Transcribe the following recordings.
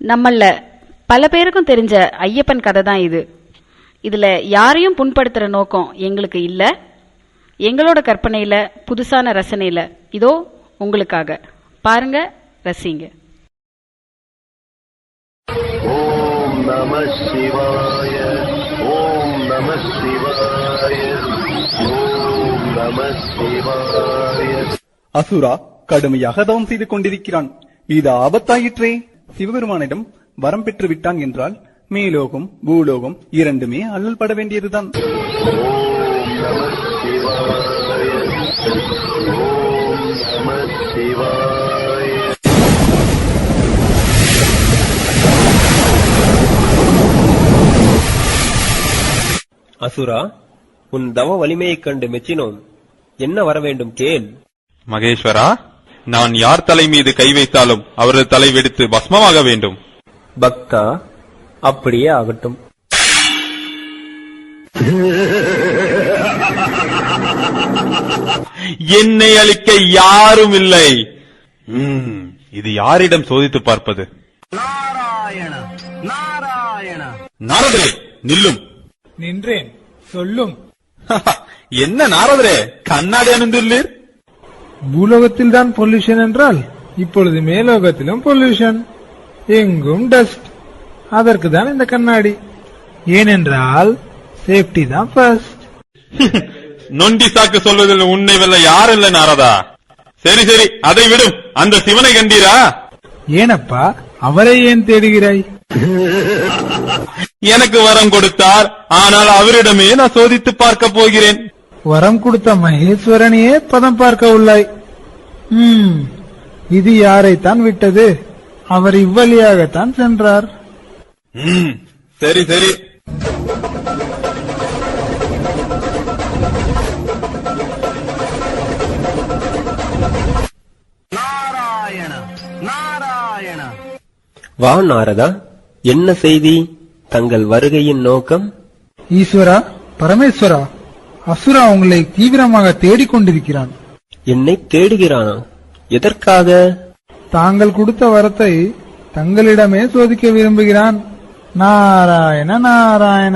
நம்மள பல பேருக்கும் தெரிஞ்ச ஐயப்பன் கதை தான் இது. இதுல யாரையும் புண்படுத்துற நோக்கம் எங்களுக்கு இல்ல. எங்களோட கற்பனையில புதுசான ரசனையில இதோ உங்களுக்காக பாருங்க, ரசிங்க. ஓம் நம சிவாய, ஓம் நம சிவாய, ஓம் நம சிவாய. அசுரா கடுமையாக தவம் செய்து கொண்டிருக்கிறான். இது ஆபத்தாயிற்றே. சிவபெருமானிடம் வரம் பெற்று விட்டான் என்றால் மேலோகம் பூலோகம் இரண்டுமே அல்லல் பட வேண்டியதுதான். ஓம் நம சிவாய, ஓம் நம சிவாய. அசுரா, உன் தவ வலிமையைக் கண்டு மெச்சினோம். என்ன வர வேண்டும் கேள். மகேஸ்வரா, நான் யார் தலை மீது கை வைத்தாலும் அவரது தலை வெடித்து பஸ்மமாக வேண்டும். பக்தா, அப்படியே ஆகட்டும். என்னை அழிக்க யாரும் இல்லை. இது யாரிடம் சோதித்து பார்ப்பது? நாராயண நாராயண. நாரதரே, நில்லும். நின்றேன், சொல்லும். என்ன நாரதரே, கண்ணாடி அணிந்துள்ளீர்? பூலோகத்தில் தான் பொல்யூஷன் என்றால் இப்பொழுது மேலோகத்திலும் பொல்யூஷன், எங்கும் டஸ்ட். அதற்கு தான் இந்த கண்ணாடி. ஏனென்றால் சேஃப்டி தான் ஃபர்ஸ்ட். நொண்டி சாக்கு சொல்வதில் உன்னை வெல்ல யார் இல்ல நாரதா. சரி சரி, அதை விடும். அந்த சிவனை கண்டீரா? ஏனப்பா, அவரை ஏன் தேடுகிறாய்? எனக்கு வரம் கொடுத்தார், ஆனால் அவரிடமே நான் சோதித்து பார்க்க போகிறேன். வரம் கொடுத்த மகேஸ்வரனையே பதம் பார்க்க உள்ளாய். இது யாரைத்தான் விட்டது? அவர் இவ்வழியாகத்தான் சென்றார். சரி சரி. நாராயண நாராயண. வா நாரதா, என்ன செய்தி? தங்கள் வருகையின் நோக்கம்? ஈஸ்வரா, பரமேஸ்வரா, அசுரா உங்களை தீவிரமாக தேடிக்கொண்டிருக்கிறான். என்னை தேடுகிறானா? எதற்காக? தாங்கள் கொடுத்த வரத்தை தங்களிடமே சோதிக்க விரும்புகிறான். நாராயண நாராயண.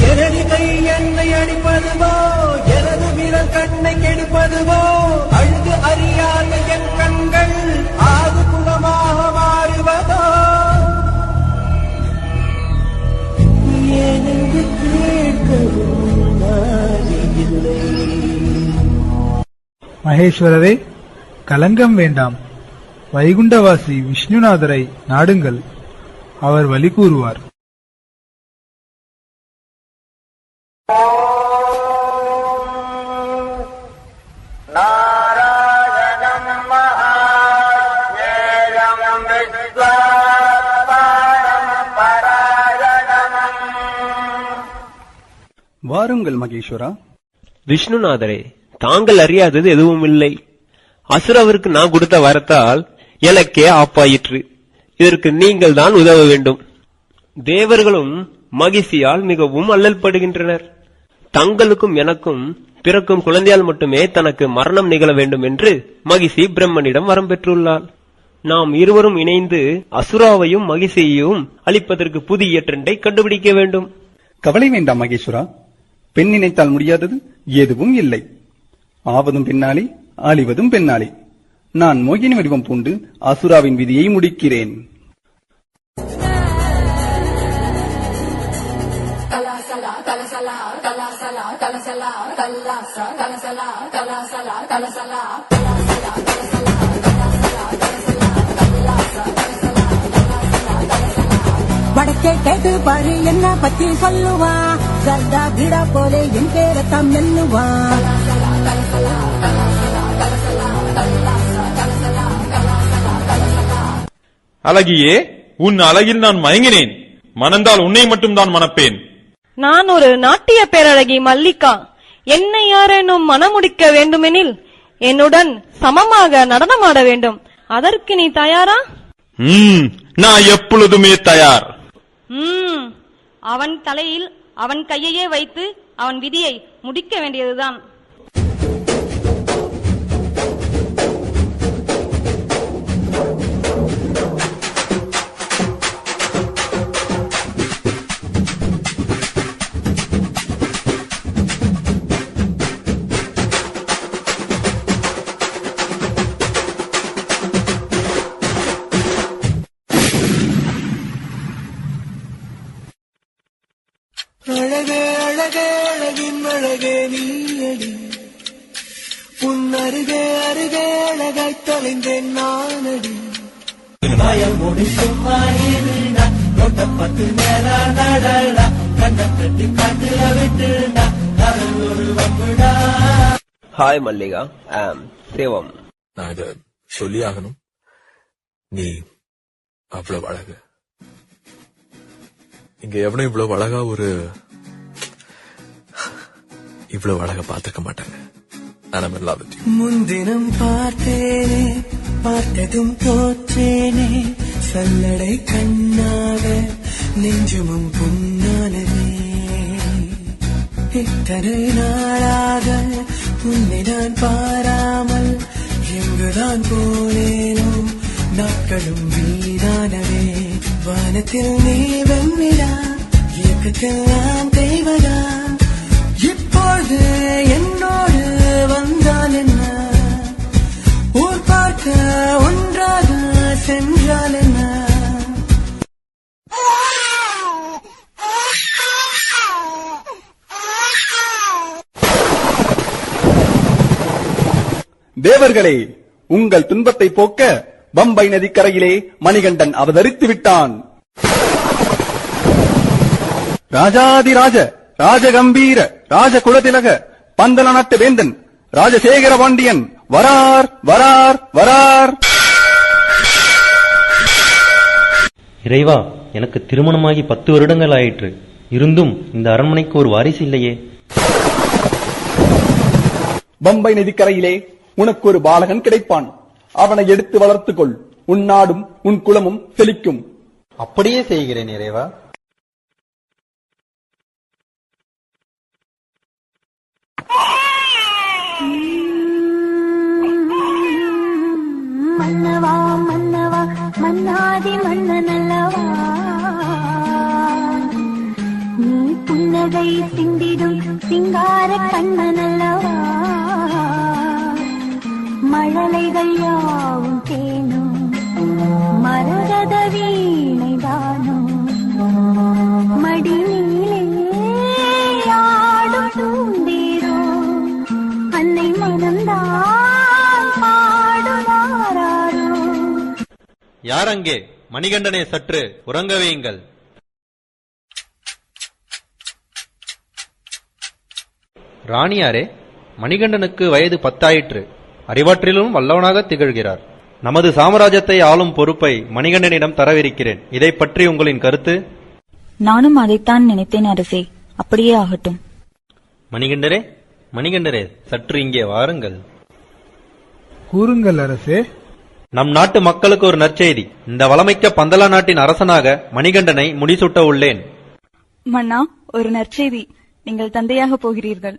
எனது கை என்னை அடிப்பதுவோ, எனது விரல் கண்ணை கெடுப்பதுவோ, அழுது அறியாத என் கண்கள் ஆது குணமாக மாறுவதோ, ஏனென்று கேட்கவும் நாதியில்லை. மகேஸ்வரரே, கலங்கம் வேண்டாம். வைகுண்டவாசி விஷ்ணுநாதரை நாடுங்கள், அவர் வழி கூறுவார். வாருங்கள் மகேஸ்வரா. விஷ்ணுநாதரே, தாங்கள் அறியாதது எதுவும் இல்லை. அசுரவிற்கு நான் கொடுத்த வரத்தால் எனக்கே ஆப்பாயிற்று. இதற்கு நீங்கள் தான் உதவ வேண்டும். தேவர்களும் மகிழ்ச்சியால் மிகவும் அல்லல் படுகின்றனர். தங்களுக்கும் எனக்கும் பிறக்கும் குழந்தையால் மட்டுமே தனக்கு மரணம் நிகழ வேண்டும் என்று மகிழ்ச்சி பிரம்மனிடம் வரம் பெற்றுள்ளாள். நாம் இருவரும் இணைந்து அசுராவையும் மகிழ்ச்சியையும் அழிப்பதற்கு புதிய ட்ரெண்டை கண்டுபிடிக்க வேண்டும். கவலை வேண்டாம் மகேஸ்வரா. பெண் நினைத்தால் முடியாதது எதுவும் இல்லை. ஆவதும் பெண்ணாலே, அழிவதும் பெண்ணாலே. நான் மோகினி வடிவம் பூண்டு அசுராவின் விதியை முடிக்கிறேன். வடக்கே கேட்டு பாரு, என்ன பத்தி சொல்லுவா. கர்டா கிடா போலே என் பேரத்தான் மெல்லுவா. அழகியே, உன் அழகில் நான் மயங்கினேன். மணந்தால் உன்னை மட்டும் தான் மணப்பேன். நான் ஒரு நாட்டிய பேரழகி மல்லிகா. என்னை யாரேனும் மணமுடிக்க வேண்டுமெனில் என்னுடன் சமமாக நடனமாட வேண்டும். அதற்கு நீ தயாரா? நான் எப்பொழுதுமே தயார். அவன் தலையில் அவன் கையையே வைத்து அவன் விதியை முடிக்க வேண்டியதுதான். அழகே அழகே அழகின் அழகே நீயடி, உன் அருகே அருகே அழகாய் தொலைந்தேன் நானடி. பயம் முடிக்கும் பத்து நேரா நடடா, கண்ண கட்டி காட்டுல விட்டுடா, அவன் ஒரு வம்புடா. ஹாய் மல்லிகா, சிவம். நான் இத சொல்லி ஆகணும். நீ அவ்வளவு அழகு. இங்க எவனும் இவ்வளவு அழகா இவ்வளவு அழகா பார்த்துக்க மாட்டாங்க. முன்தினம் பார்த்தேனே, பார்த்ததும் தோற்றேனே, சல்லடை கண்ணாக நெஞ்சுமும் புண்ணானதே. இத்தனை நாளாக உன்னை நான் பாராமல் எங்குதான் போனேனோ, நாட்களும் வீணானவே. வானத்தில் நீ வெண்ணிலா, இயக்கத்தில் நான் தெய்வதா. இப்போது என்னோடு வந்தால் என்ன, ஊர் பார்க்க ஒன்றாக சென்றால் என்ன. தேவர்களே, உங்கள் துன்பத்தை போக்க பம்பை நதிக்கரையிலே மணிகண்டன் அவதரித்து விட்டான். ராஜாதிராஜ ராஜகம்பீர ராஜகுலதிலக பந்தல நாட்டு வேந்தன் ராஜசேகர பாண்டியன் வரார் வரார் வரார். இறைவா, எனக்கு திருமணமாகி 10 வருடங்கள் ஆயிற்று. இருந்தும் இந்த அரண்மனைக்கு ஒரு வாரிசு இல்லையே. பம்பை நதிக்கரையிலே உனக்கு ஒரு பாலகன் கிடைப்பான். அவனை எடுத்து வளர்த்துக்கொள். உன் நாடும் உன் குலமும் செழிக்கும். அப்படியே செய்கிறேன் இறைவா. மன்னவா மன்னவா மன்னாதி மன்னனல்லவா, நீ புன்னகை சிந்திடும் சிங்கார கண்ணனல்லவா. மழலைகள் யாவும் தேனும் மரகத வீணைதானும், மடியிலே ஆடும் பூந்தேரோ அன்னை மனம்தான் பாடுவாரோ. யார் அங்கே? மணிகண்டனை சற்று உறங்க வையுங்கள். ராணியாரே, மணிகண்டனுக்கு வயது 10 ஆயிற்று. அறிவாற்றிலும் வல்லவனாக திகழ்கிறார். நமது சாம்ராஜ்யத்தை ஆளும் பொறுப்பை மணிகண்டனிடம் தரவிருக்கிறேன். இதை பற்றி உங்களின் கருத்து? நானும் அதைத்தான் நினைத்தேன் அரசே. அப்படியே ஆகட்டும். மணிகண்டரே, மணிகண்டரே, சற்று இங்கே வாருங்கள். கூறுங்கள் அரசே. நம் நாட்டு மக்களுக்கு ஒரு நற்செய்தி. இந்த வளமைக்க பந்தலா நாட்டின் அரசனாக மணிகண்டனை முடிசூட்ட உள்ளேன். மன்னா, ஒரு நற்செய்தி. நீங்கள் தந்தையாக போகிறீர்கள்.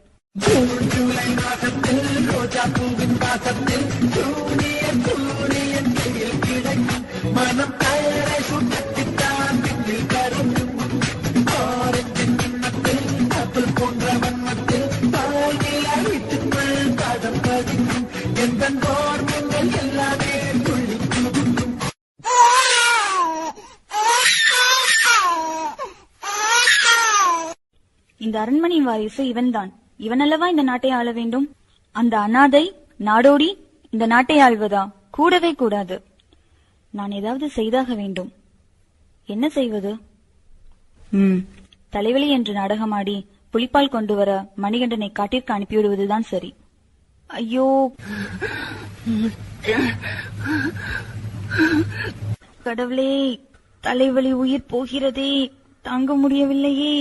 இந்த அரண்மனை வாரிசு இவன்தான். இவனல்லவா இந்த நாட்டை ஆள வேண்டும். அந்த அனாதை நாடோடி இந்த நாட்டை ஆள்வதா? கூடவே கூடாது. நான் ஏதாவது செய்தாக வேண்டும். என்ன செய்வது? தலைவலி என்று நாடகமாடி புலிப்பால் கொண்டு வர மணிகண்டனை காட்டிற்கு அனுப்பிவிடுவதுதான் சரி. ஐயோ, கடவுளே, தலைவலி உயிர் போகிறதே, தாங்க முடியவில்லையே.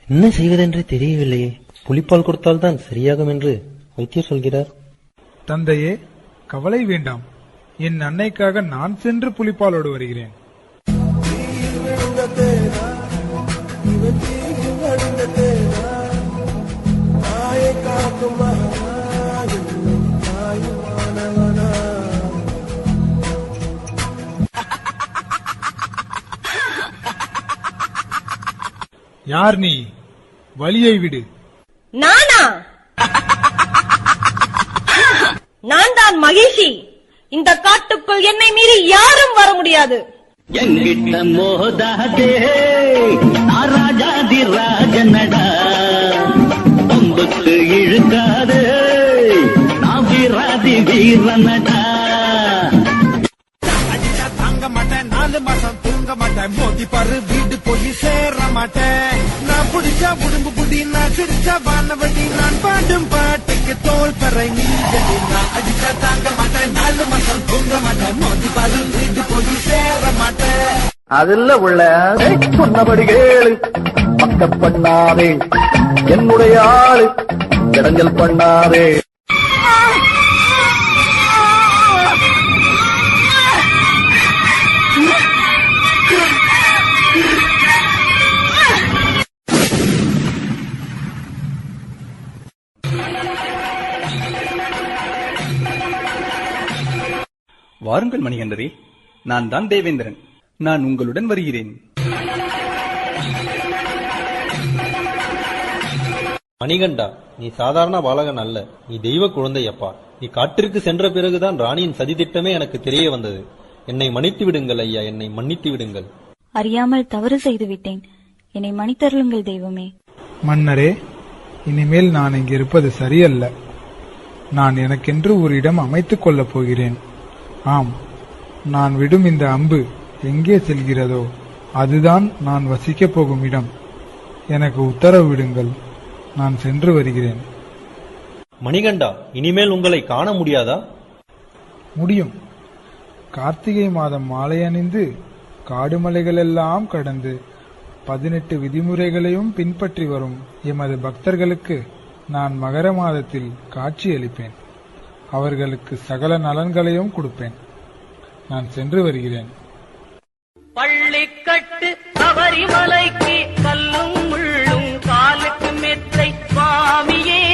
என்ன செய்வதென்று தெரியவில்லையே. புலிப்பால் கொடுத்தால்தான் சரியாகும் என்று வைத்தியர் சொல்கிறார். தந்தையே, கவலை வேண்டாம். என் அன்னைக்காக நான் சென்று புலிப்பாலோடு வருகிறேன். காக்கும் மகனாயும் தாயுமானவனா. யார் நீ? வழியை விடு. நானா? நான் தான் மகிஷி. இந்த காட்டுக்குள் என்னை மீறி யாரும் வர முடியாது. எங்கிட்ட மோதாதே ராஜாதி ராஜனடா, பொம்புக்கு இழுக்காதே நான் வீராதி வீரனடா. அடிச்சா தாங்க மாட்டேன், 4 மாசம் தூங்க மாட்டேன், மோதி பாரு வீடு போய் சேர மாட்டேன். நான் புடிச்சா உடம்பு புடி, நான் சிரிச்சா வானவடி, நான் பாடும் பாட்டுக்கு தோல் பறை நீஜடி. நான் அடிச்சா தாங்க மாட்டேன், 4 மாசம் தூங்க மாட்டேன், மோதி பாரு வீடு போய் சேர மாட்டேன். அதில் உள்ள சொன்னபடி கேளு, பக்க பண்ணாதே, என்னுடைய ஆளு இடைஞ்சல் பண்ணாதே. வாருங்கள் மணிகண்டரே, நான் தான் தேவேந்திரன். நான் உங்களுடன் வருகிறேன். மணிகண்டா, நீ சாதாரண பாலகன் அல்ல, நீ தெய்வ குழந்தையப்பா. நீ காட்டிற்கு சென்ற பிறகுதான் ராணியின் சதித்திட்டமே எனக்கு தெரிய வந்தது. என்னை மன்னித்து விடுங்கள் ஐயா, என்னை மன்னித்து விடுங்கள். அறியாமல் தவறு செய்து விட்டேன். என்னை மன்னித்தருளுங்கள் தெய்வமே. மன்னரே, இனிமேல் நான் இங்கு இருப்பது சரியல்ல. நான் எனக்கென்று ஒரு இடம் அமைத்துக் கொள்ளப் போகிறேன். ஆம், நான் விடும் இந்த அம்பு எங்கே செல்கிறதோ அதுதான் நான் வசிக்கப் போகும் இடம். எனக்கு உத்தரவு விடுங்கள், நான் சென்று வருகிறேன். மணிகண்டா, இனிமேல் உங்களை காண முடியாதா? முடியும். கார்த்திகை மாதம் மாலை அணிந்து காடுமலைகளெல்லாம் கடந்து 18 விதிமுறைகளையும் பின்பற்றி வரும் எமது பக்தர்களுக்கு நான் மகர மாதத்தில் காட்சியளிப்பேன். அவர்களுக்கு சகல நலன்களையும் கொடுப்பேன். நான் சென்று வருகிறேன். பள்ளிக்கட்டு சபரிமலைக்கு கல்லும் முள்ளும் காலுக்கு மெத்தை சுவாமியே